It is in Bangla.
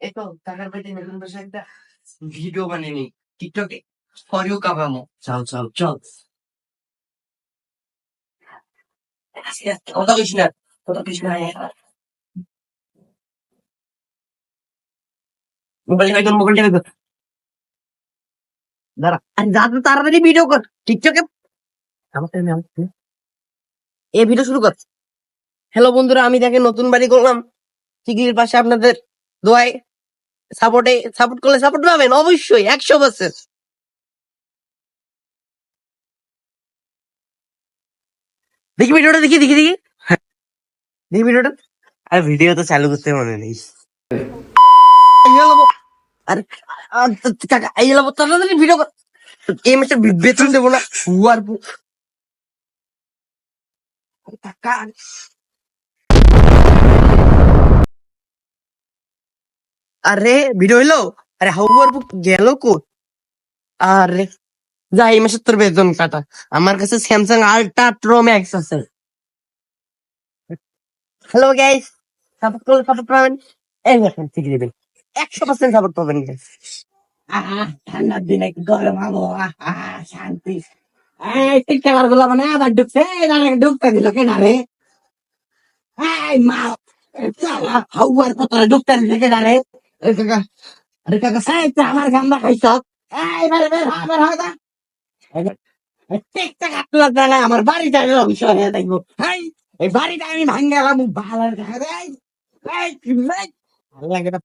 এই তো টাকার পেটে নতুন বসে একটা ভিডিও বানিয়ে নি টিকটকে ফর ইউ কামামো। চল চল চল। কথা কইস না, কথা কইস না। মোবাইল হয়তো মোবাইলটা হয়তো দাঁড়া, আরে যা তো তাড়াতাড়ি ভিডিও কর টিকটকে। আমার টাইমে এই ভিডিও শুরু কর। হ্যালো বন্ধুরা, আমি দেখে নতুন বাড়ি করলাম চিকির পাশে, আপনাদের দোয়ায় সাপোর্ট করলে সাপোর্ট পাবেন অবশ্যই 100%। দেখি ভিডিওটা, দেখি দেখি দেখি দেখি ভিডিওটা। আর ভিডিও তো চালু করতে মনে নেই। আরে কাকা এই এলাম তাড়াতাড়ি ভিডিও কর। এই মাসে বেতন দেবো না হুয়ার কাকা। আরে ভিডিও হইলো? আরে হাউয়ার বুক গেল কোট? আরে যা, এই মাসে তোর বেতন কাটা। আমার কাছে স্যামসাং আল্ট্রা প্রো ম্যাক্স আছে। হ্যালো গাইস, সাপোর্ট করলে সাপোর্ট পাবেন। এই দেখেন ঠিক দেবেন, 100% সাপোর্ট পাবেন guys। ঠান্ডার দিনে গরম আবহাওয়া, শান্তি। এই টিকটকার গুলো মানে আবার ঢুকছে, ঢুকতে দিল কেন রে? এই মা, হাউয়ার কত ঢুকতে দিল কেন রে? এই কাকা, আরে কাকা সাহেব আমার গাম্বা খাইছ। এই বের বের হ, বের হ যা। টিকটক আপনার দ্বারা আমার বাড়িটা ধ্বংস হয়ে দেখবো। এই বাড়িটা আমি ভাঙ্গে গেলাম ভালো দেখা দেয়। ভালো লাগে না।